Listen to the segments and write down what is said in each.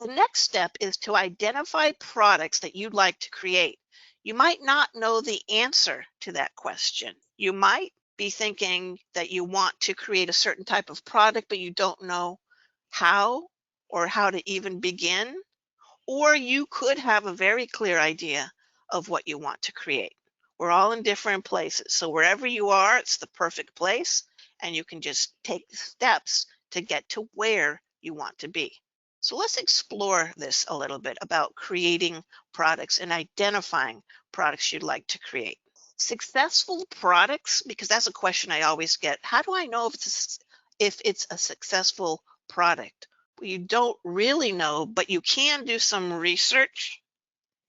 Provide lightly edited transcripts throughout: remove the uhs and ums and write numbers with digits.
The next step is to identify products that you'd like to create. You might not know the answer to that question. You might be thinking that you want to create a certain type of product, but you don't know how or how to even begin. Or you could have a very clear idea of what you want to create. We're all in different places. So wherever you are, it's the perfect place, and you can just take the steps to get to where you want to be. So let's explore this a little bit about creating products and identifying products you'd like to create. Successful products, because that's a question I always get. How do I know if it's a successful product? You don't really know, but you can do some research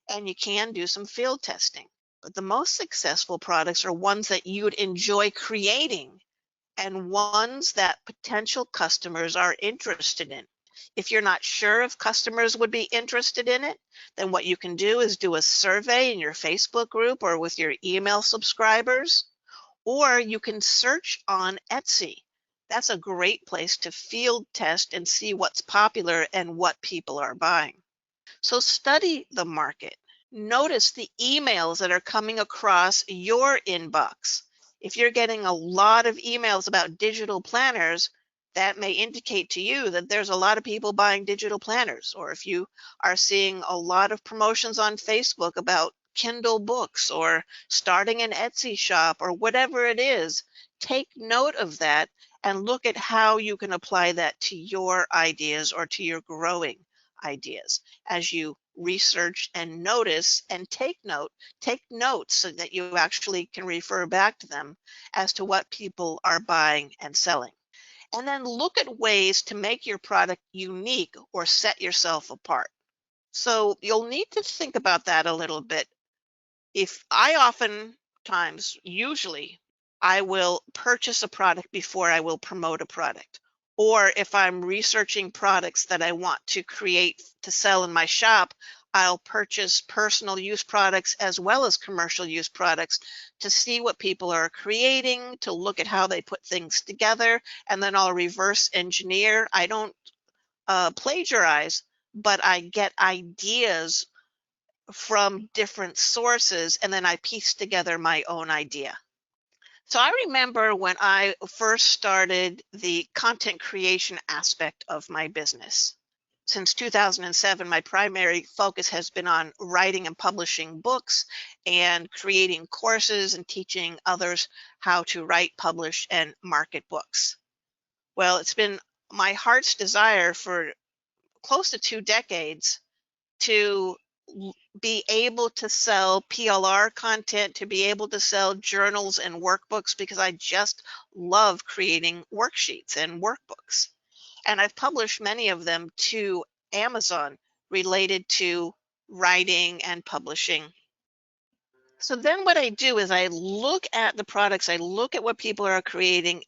and you can do some field testing. But the most successful products are ones that you'd enjoy creating and ones that potential customers are interested in. If you're not sure if customers would be interested in it, then what you can do is do a survey in your Facebook group or with your email subscribers, or you can search on Etsy. That's a great place to field test and see what's popular and what people are buying. So study the market. Notice the emails that are coming across your inbox. If you're getting a lot of emails about digital planners, that may indicate to you that there's a lot of people buying digital planners. Or if you are seeing a lot of promotions on Facebook about Kindle books or starting an Etsy shop or whatever it is, take note of that and look at how you can apply that to your ideas or to your growing ideas as you research and notice and take notes so that you actually can refer back to them as to what people are buying and selling. And then look at ways to make your product unique or set yourself apart. So you'll need to think about that a little bit. If I oftentimes, usually, I will purchase a product before I will promote a product. Or if I'm researching products that I want to create to sell in my shop, I'll purchase personal use products as well as commercial use products to see what people are creating, to look at how they put things together, and then I'll reverse engineer. I don't plagiarize, but I get ideas from different sources, and then I piece together my own idea. So I remember when I first started the content creation aspect of my business. Since 2007, my primary focus has been on writing and publishing books and creating courses and teaching others how to write, publish, and market books. Well, it's been my heart's desire for close to 2 decades to be able to sell PLR content, to be able to sell journals and workbooks, because I just love creating worksheets and workbooks. And I've published many of them to Amazon related to writing and publishing. So then what I do is I look at the products, I look at what people are creating,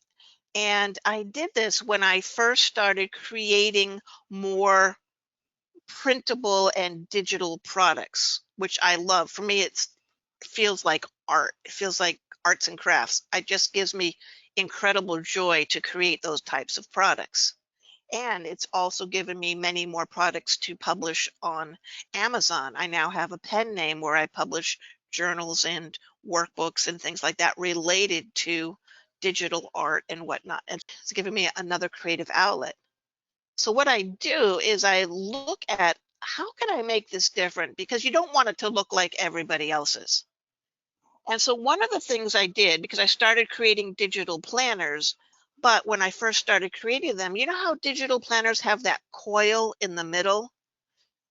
and I did this when I first started creating more printable and digital products, which I love. For me, it feels like art. It feels like arts and crafts. It just gives me incredible joy to create those types of products. And it's also given me many more products to publish on Amazon. I now have a pen name where I publish journals and workbooks and things like that related to digital art and whatnot. And it's given me another creative outlet. So what I do is I look at how can I make this different, because you don't want it to look like everybody else's. And so one of the things I did, because I started creating digital planners, but when I first started creating them, you know how digital planners have that coil in the middle?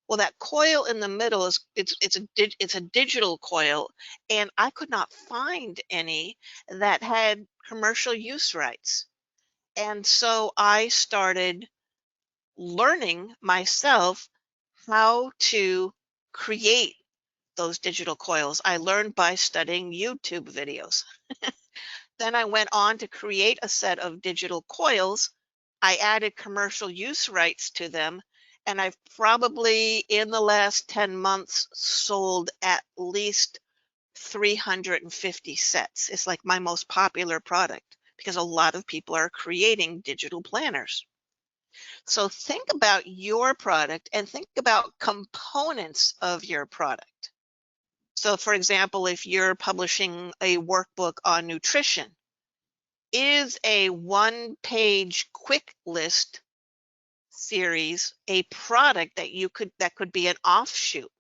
Well, that coil in the middle is it's a digital coil, and I could not find any that had commercial use rights. And so I started learning myself how to create those digital coils. I learned by studying YouTube videos. Then I went on to create a set of digital coils. I added commercial use rights to them, and I've probably in the last 10 months sold at least 350 sets. It's like my most popular product because a lot of people are creating digital planners. So think about your product and think about components of your product. So for example, if you're publishing a workbook on nutrition, is a one-page quick list series a product that could be an offshoot,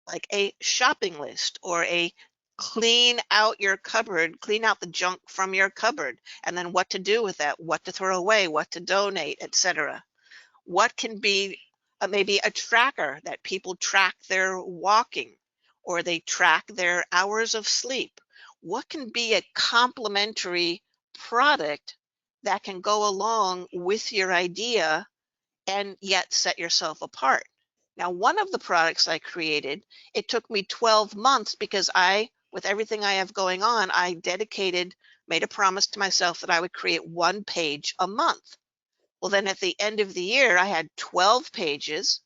like a shopping list or a clean out the junk from your cupboard, and then what to do with that, what to throw away, what to donate, etc. What can be maybe a tracker that people track their walking or they track their hours of sleep? What can be a complementary product that can go along with your idea and yet set yourself apart? Now, one of the products I created, it took me 12 months because with everything I have going on, made a promise to myself that I would create one page a month. Well, then at the end of the year, I had 12 pages.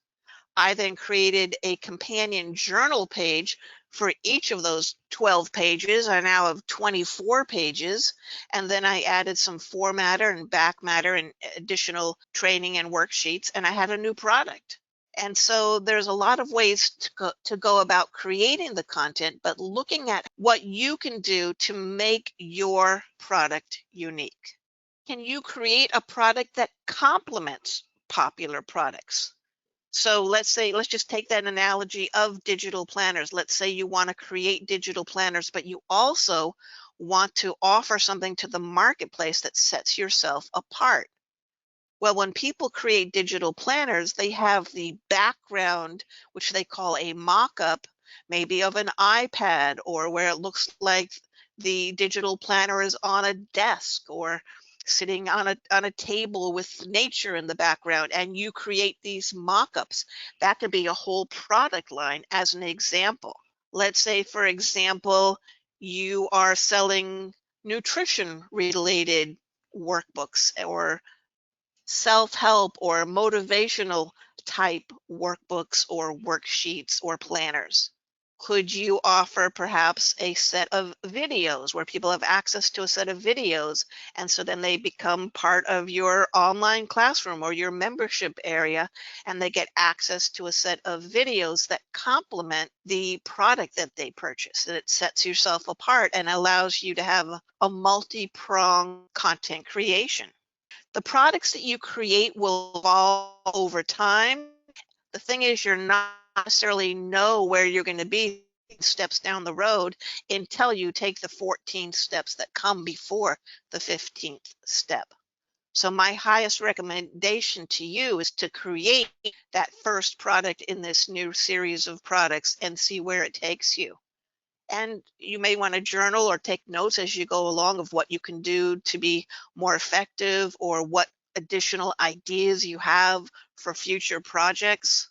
I then created a companion journal page for each of those 12 pages. I now have 24 pages. And then I added some formatter and back matter and additional training and worksheets, and I had a new product. And so there's a lot of ways to go about creating the content, but looking at what you can do to make your product unique. Can you create a product that complements popular products? So let's just take that analogy of digital planners. Let's say you want to create digital planners, but you also want to offer something to the marketplace that sets yourself apart. Well, when people create digital planners, they have the background, which they call a mock-up, maybe of an iPad, or where it looks like the digital planner is on a desk or sitting on a table with nature in the background, and you create these mock-ups. That could be a whole product line as an example. Let's say, for example, you are selling nutrition related workbooks or self-help or motivational type workbooks or worksheets or planners. Could you offer perhaps a set of videos where people have access to a set of videos, and so then they become part of your online classroom or your membership area, and they get access to a set of videos that complement the product that they purchase, and it sets yourself apart and allows you to have a multi-pronged content creation. The products that you create will evolve over time. The thing is, you're not necessarily know where you're going to be steps down the road until you take the 14 steps that come before the 15th step. So my highest recommendation to you is to create that first product in this new series of products and see where it takes you. And you may want to journal or take notes as you go along of what you can do to be more effective or what additional ideas you have for future projects.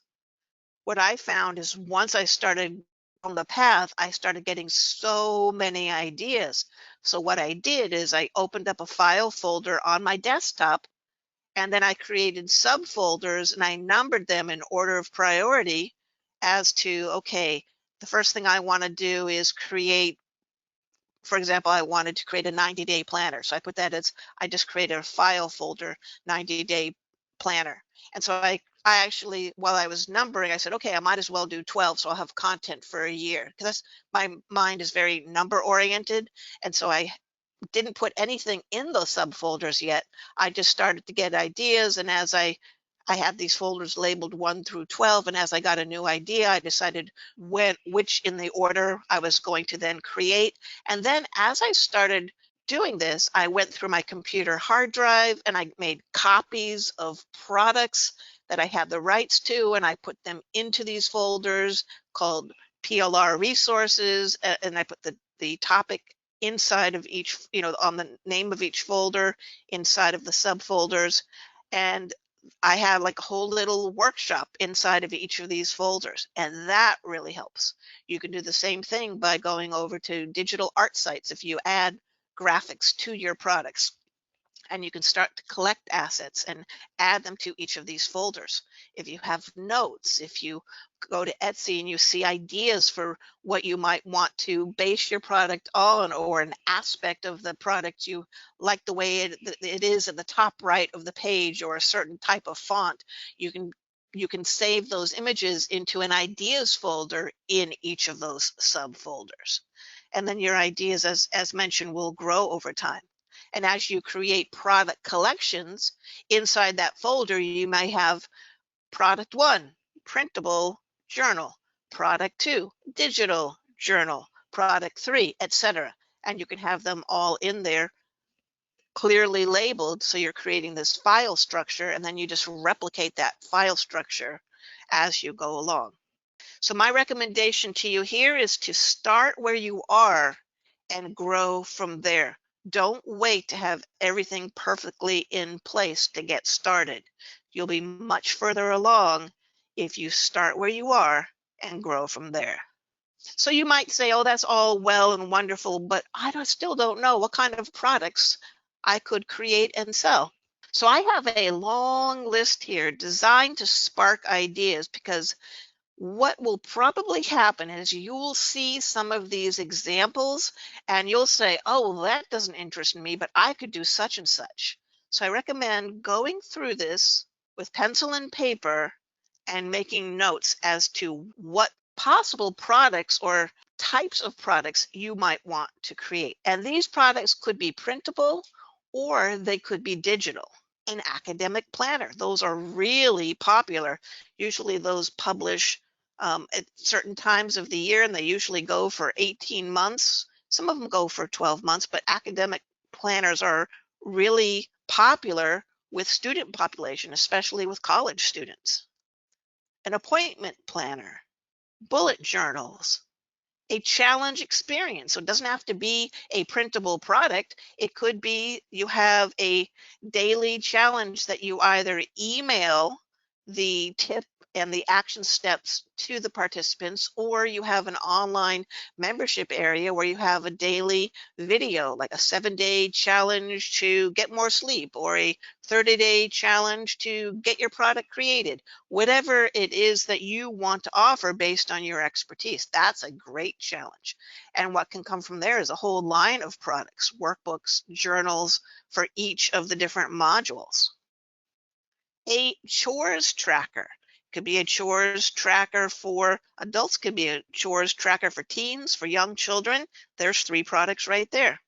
What I found is once I started on the path, I started getting so many ideas. So what I did is I opened up a file folder on my desktop, and then I created subfolders and I numbered them in order of priority as to, okay, the first thing I want to do is create, for example, I wanted to create a 90-day planner. So I put that as, I just created a file folder, 90-day planner. And so I actually, while I was numbering, I said, okay, I might as well do 12 so I'll have content for a year. Because my mind is very number oriented. And so I didn't put anything in those subfolders yet. I just started to get ideas, and as I had these folders labeled 1 through 12, and as I got a new idea, I decided which in the order I was going to then create. And then as I started doing this, I went through my computer hard drive and I made copies of products that I had the rights to, and I put them into these folders called PLR resources, and I put the topic inside of each, on the name of each folder, inside of the subfolders. And I had like a whole little workshop inside of each of these folders, and that really helps. You can do the same thing by going over to digital art sites if you add graphics to your products. And you can start to collect assets and add them to each of these folders. If you have notes, if you go to Etsy and you see ideas for what you might want to base your product on, or an aspect of the product you like the way it is at the top right of the page, or a certain type of font, you can save those images into an ideas folder in each of those subfolders. And then your ideas, as mentioned, will grow over time. And as you create product collections inside that folder, you may have product one, printable journal, product two, digital journal, product three, etc. And you can have them all in there clearly labeled. So you're creating this file structure, and then you just replicate that file structure as you go along. So my recommendation to you here is to start where you are and grow from there. Don't wait to have everything perfectly in place to get started. You'll be much further along if you start where you are and grow from there. So you might say, oh, that's all well and wonderful, but still don't know what kind of products I could create and sell. So I have a long list here designed to spark ideas, because what will probably happen is you'll see some of these examples and you'll say, oh, well, that doesn't interest me, but I could do such and such. So I recommend going through this with pencil and paper and making notes as to what possible products or types of products you might want to create. And these products could be printable or they could be digital. An academic planner, those are really popular. Usually those publish at certain times of the year, and they usually go for 18 months. Some of them go for 12 months, but academic planners are really popular with student population, especially with college students. An appointment planner, bullet journals, a challenge experience. So it doesn't have to be a printable product. It could be you have a daily challenge that you either email the tip and the action steps to the participants, or you have an online membership area where you have a daily video, like a 7-day challenge to get more sleep, or a 30-day challenge to get your product created. Whatever it is that you want to offer based on your expertise, that's a great challenge. And what can come from there is a whole line of products, workbooks, journals for each of the different modules. A chores tracker. Could be a chores tracker for adults, could be a chores tracker for teens, for young children. There's 3 products right there.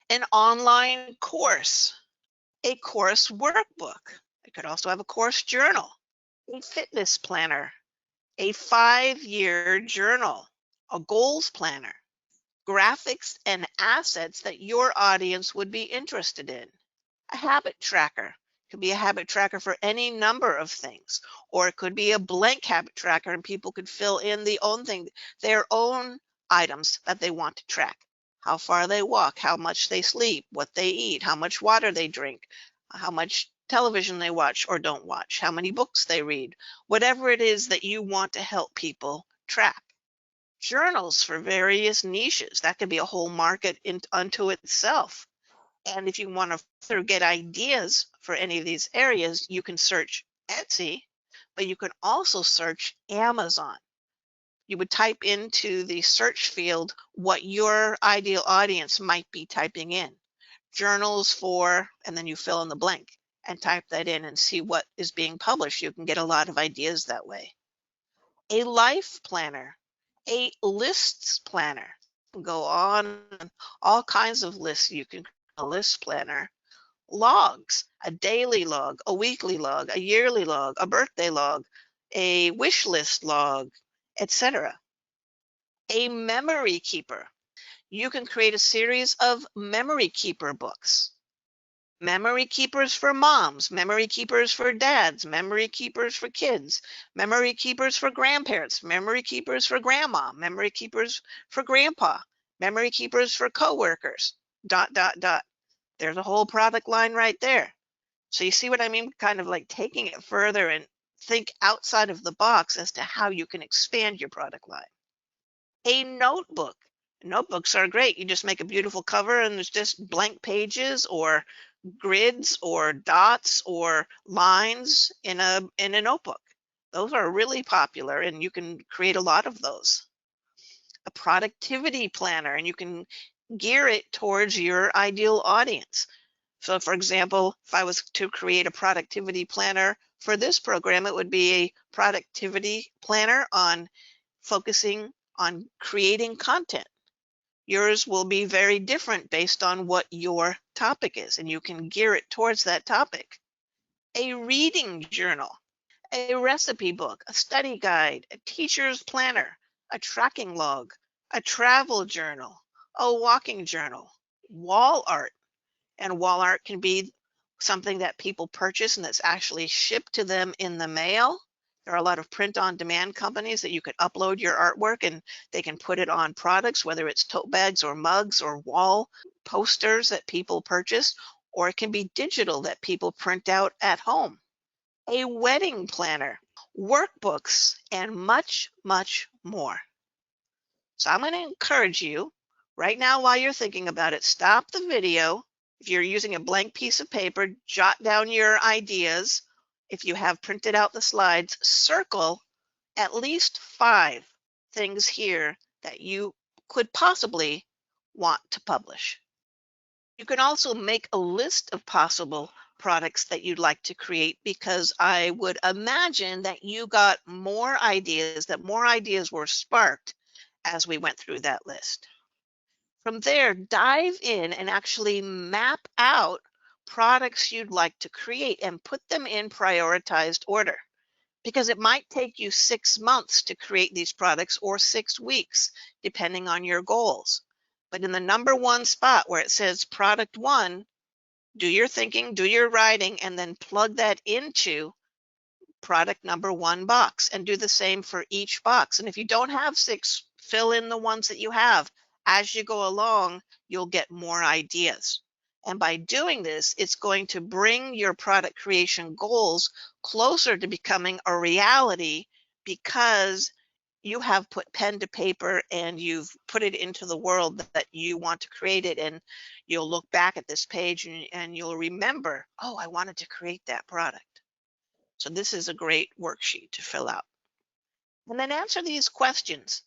An online course, a course workbook. It could also have a course journal, a fitness planner, a 5-year journal, a goals planner, graphics and assets that your audience would be interested in. A habit tracker. It could be a habit tracker for any number of things, or it could be a blank habit tracker and people could fill in their own items that they want to track. How far they walk, how much they sleep, what they eat, how much water they drink, how much television they watch or don't watch, how many books they read, whatever it is that you want to help people track. Journals for various niches. That could be a whole market unto itself. And if you want to further get ideas for any of these areas, you can search Etsy, but you can also search Amazon. You would type into the search field what your ideal audience might be typing in. Journals for, and then you fill in the blank and type that in and see what is being published. You can get a lot of ideas that way. A life planner, a lists planner. Go on, all kinds of lists. You can create a list planner. Logs, a daily log, a weekly log, a yearly log, a birthday log, a wish list log, etc. A memory keeper. You can create a series of memory keeper books. Memory keepers for moms, memory keepers for dads, memory keepers for kids, memory keepers for grandparents, memory keepers for grandma, memory keepers for grandpa, memory keepers for coworkers, ... There's a whole product line right there. So you see what I mean? Kind of like taking it further and think outside of the box as to how you can expand your product line. A notebook. Notebooks are great. You just make a beautiful cover and it's just blank pages, or grids or dots or lines in a notebook. Those are really popular, and you can create a lot of those. A productivity planner, and you can gear it towards your ideal audience. So for example, if I was to create a productivity planner for this program, it would be a productivity planner on focusing on creating content. Yours will be very different based on what your topic is, and you can gear it towards that topic. A reading journal, a recipe book, a study guide, a teacher's planner, a tracking log, a travel journal, a walking journal, wall art. And wall art can be something that people purchase and that's actually shipped to them in the mail. There are a lot of print on demand companies that you can upload your artwork and they can put it on products, whether it's tote bags or mugs or wall posters that people purchase, or it can be digital that people print out at home. A wedding planner, workbooks, and much, much more. So I'm going to encourage you right now while you're thinking about it, stop the video. If you're using a blank piece of paper, jot down your ideas. If you have printed out the slides, circle at least 5 things here that you could possibly want to publish. You can also make a list of possible products that you'd like to create, because I would imagine that you got more ideas, that more ideas were sparked as we went through that list. From there, dive in and actually map out products you'd like to create and put them in prioritized order, because it might take you 6 months to create these products or 6 weeks, depending on your goals. But in the number 1 spot where it says product 1, do your thinking, do your writing, and then plug that into product number 1 box, and do the same for each box. And if you don't have 6, fill in the ones that you have. As you go along, you'll get more ideas. And by doing this, it's going to bring your product creation goals closer to becoming a reality, because you have put pen to paper and you've put it into the world that you want to create it. And you'll look back at this page and you'll remember, oh, I wanted to create that product. So this is a great worksheet to fill out. And then answer these questions.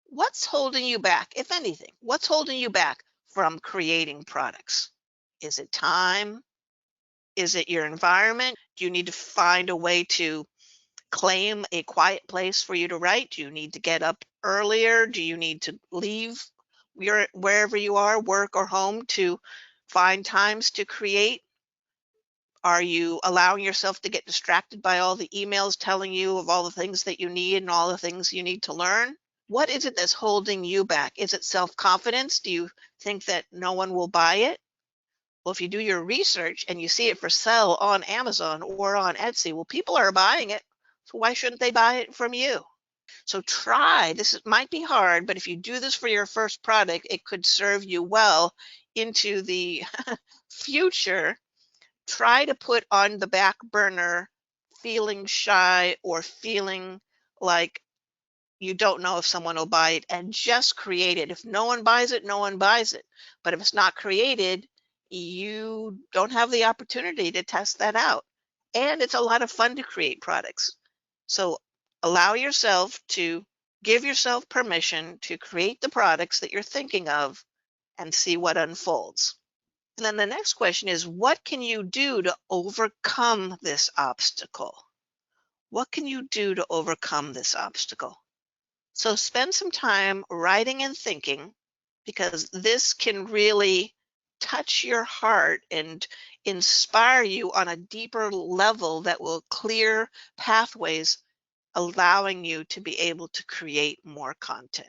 What's holding you back, if anything? What's holding you back from creating products? Is it time? Is it your environment? Do you need to find a way to claim a quiet place for you to write? Do you need to get up earlier? Do you need to leave wherever you are, work or home, to find times to create? Are you allowing yourself to get distracted by all the emails telling you of all the things that you need and all the things you need to learn? What is it that's holding you back? Is it self-confidence? Do you think that no one will buy it? Well, if you do your research and you see it for sale on Amazon or on Etsy, well, people are buying it. So why shouldn't they buy it from you? So try, might be hard, but if you do this for your first product, it could serve you well into the future. Try to put on the back burner feeling shy or feeling like you don't know if someone will buy it, and just create it. If no one buys it, no one buys it. But if it's not created, you don't have the opportunity to test that out. And it's a lot of fun to create products. So allow yourself to give yourself permission to create the products that you're thinking of and see what unfolds. And then the next question is, what can you do to overcome this obstacle? What can you do to overcome this obstacle? So spend some time writing and thinking, because this can really touch your heart and inspire you on a deeper level that will clear pathways, allowing you to be able to create more content.